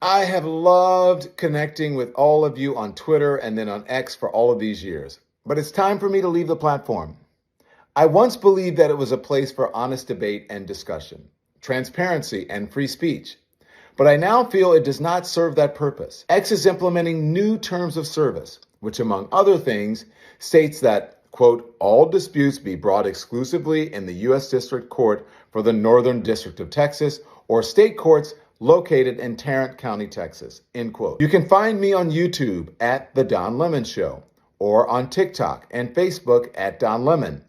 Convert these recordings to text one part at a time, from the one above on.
I have loved connecting with all of you on Twitter and then on X for all of these years, but it's time for me to leave the platform. I once believed that it was a place for honest debate and discussion, transparency and free speech, but I now feel it does not serve that purpose. X is implementing new terms of service, which among other things states that, quote, all disputes be brought exclusively in the U.S. District Court for the Northern District of Texas or state courts located in Tarrant County, Texas, end quote. You can find me on YouTube at The Don Lemon Show or on TikTok and Facebook at Don Lemon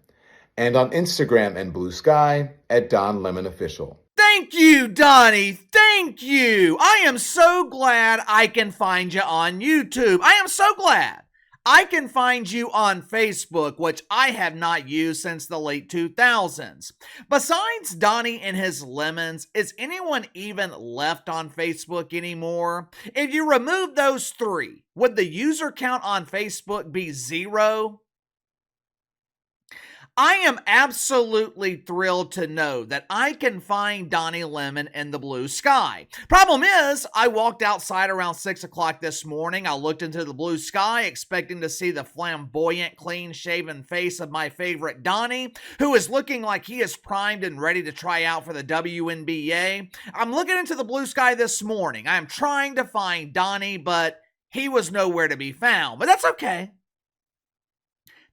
and on Instagram and Blue Sky at Don Lemon Official. Thank you, Donnie. Thank you. I am so glad I can find you on YouTube. I am so glad. I can find you on Facebook, which I have not used since the late 2000s. Besides Donnie and his lemons, is anyone even left on Facebook anymore? If you remove those three, would the user count on Facebook be 0? I am absolutely thrilled to know that I can find Donnie Lemon in the blue sky. Problem is, I walked outside around 6 o'clock this morning. I looked into the blue sky expecting to see the flamboyant, clean-shaven face of my favorite Donnie, who is looking like he is primed and ready to try out for the WNBA. I'm looking into the blue sky this morning. I am trying to find Donnie, but he was nowhere to be found. But that's okay.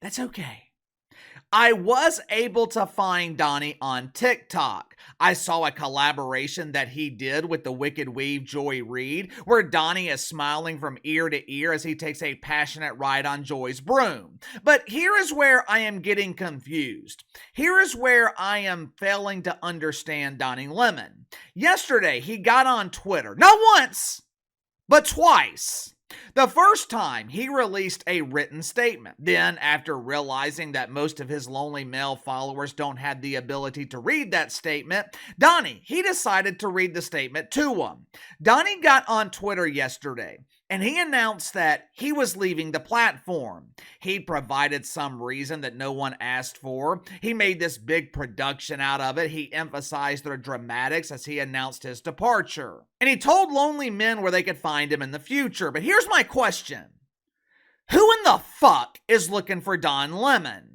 That's okay. I was able to find Donnie on TikTok. I saw a collaboration that he did with the Wicked Weave Joy Reid, where Donnie is smiling from ear to ear as he takes a passionate ride on Joy's broom. But here is where I am getting confused. Here is where I am failing to understand Donnie Lemon. Yesterday, he got on Twitter, not once, but twice. The first time, he released a written statement. Then, after realizing that most of his lonely male followers don't have the ability to read that statement, Donnie, he decided to read the statement to them. Donnie got on Twitter yesterday, and he announced that he was leaving the platform. He provided some reason that no one asked for. He made this big production out of it. He emphasized the dramatics as he announced his departure. And he told lonely men where they could find him in the future. But here's my question. Who in the fuck is looking for Don Lemon?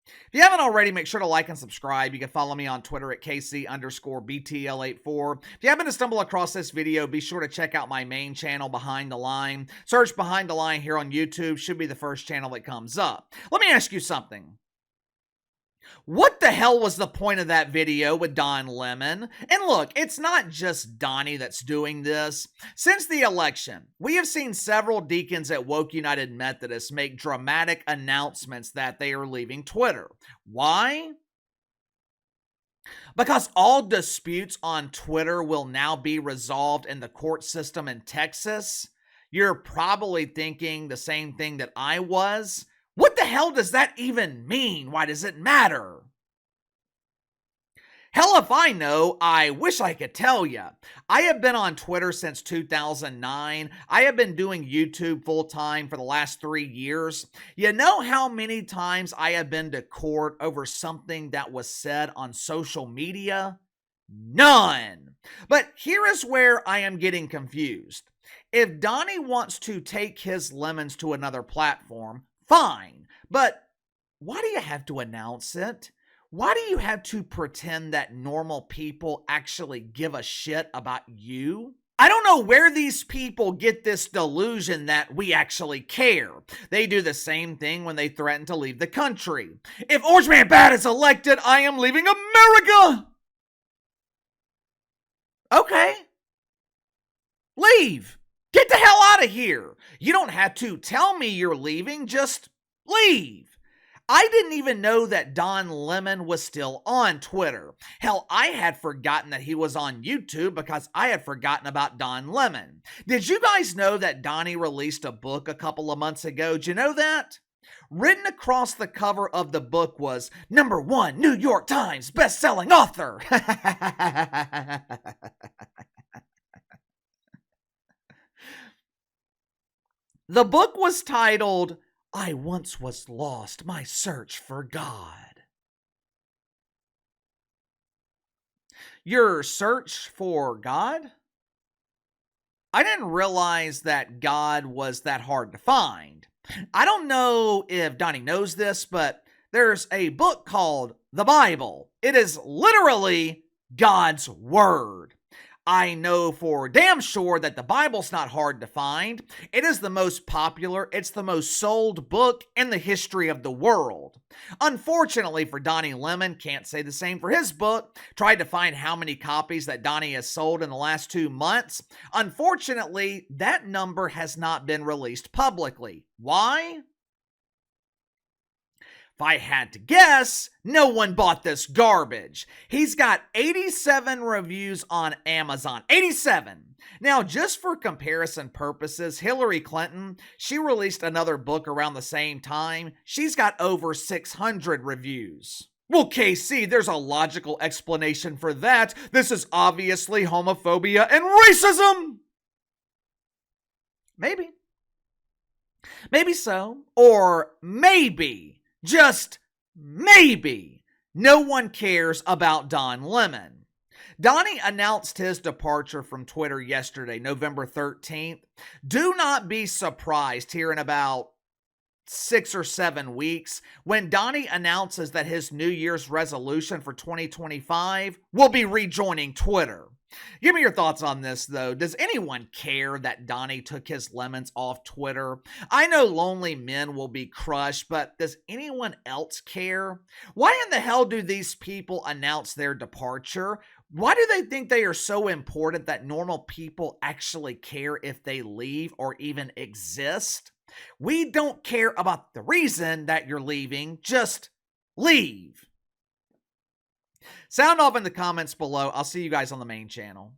If you haven't already, make sure to like and subscribe. You can follow me on Twitter at KC_BTL84. If you happen to stumble across this video, be sure to check out my main channel, Behind the Line. Search Behind the Line here on YouTube. Should be the first channel that comes up. Let me ask you something. What the hell was the point of that video with Don Lemon? And look, it's not just Donnie that's doing this. Since the election, we have seen several deacons at Woke United Methodists make dramatic announcements that they are leaving Twitter. Why? Because all disputes on Twitter will now be resolved in the court system in Texas. You're probably thinking the same thing that I was. What the hell does that even mean? Why does it matter? Hell if I know, I wish I could tell you. I have been on Twitter since 2009. I have been doing YouTube full time for the last 3 years. You know how many times I have been to court over something that was said on social media? None. But here is where I am getting confused. If Donnie wants to take his lemons to another platform, fine. But why do you have to announce it? Why do you have to pretend that normal people actually give a shit about you? I don't know where these people get this delusion that we actually care. They do the same thing when they threaten to leave the country. If Orange Man Bad is elected, I am leaving America! Okay. Leave. Get the hell out of here. You don't have to tell me you're leaving, just leave. I didn't even know that Don Lemon was still on Twitter. Hell, I had forgotten that he was on YouTube because I had forgotten about Don Lemon. Did you guys know that Donnie released a book a couple of months ago? Did you know that? Written across the cover of the book was #1 New York Times best-selling author. The book was titled, I Once Was Lost, My Search for God. Your search for God? I didn't realize that God was that hard to find. I don't know if Donnie knows this, but there's a book called the Bible. It is literally God's Word. I know for damn sure that the Bible's not hard to find. It is the most popular, it's the most sold book in the history of the world. Unfortunately for Donnie Lemon, can't say the same for his book. Tried to find how many copies that Donnie has sold in the last 2 months. Unfortunately, that number has not been released publicly. Why? If I had to guess, no one bought this garbage. He's got 87 reviews on Amazon. 87! Now, just for comparison purposes, Hillary Clinton, she released another book around the same time. She's got over 600 reviews. Well, KC, there's a logical explanation for that. This is obviously homophobia and racism! Maybe. Maybe so. Or maybe, just maybe, no one cares about Don Lemon. Donnie announced his departure from Twitter yesterday, November 13th. Do not be surprised here in about 6 or 7 weeks when Donnie announces that his New Year's resolution for 2025 will be rejoining Twitter. Give me your thoughts on this, though. Does anyone care that Donnie took his lemons off Twitter? I know lonely men will be crushed, but does anyone else care? Why in the hell do these people announce their departure? Why do they think they are so important that normal people actually care if they leave or even exist? We don't care about the reason that you're leaving, just leave. Sound off in the comments below. I'll see you guys on the main channel.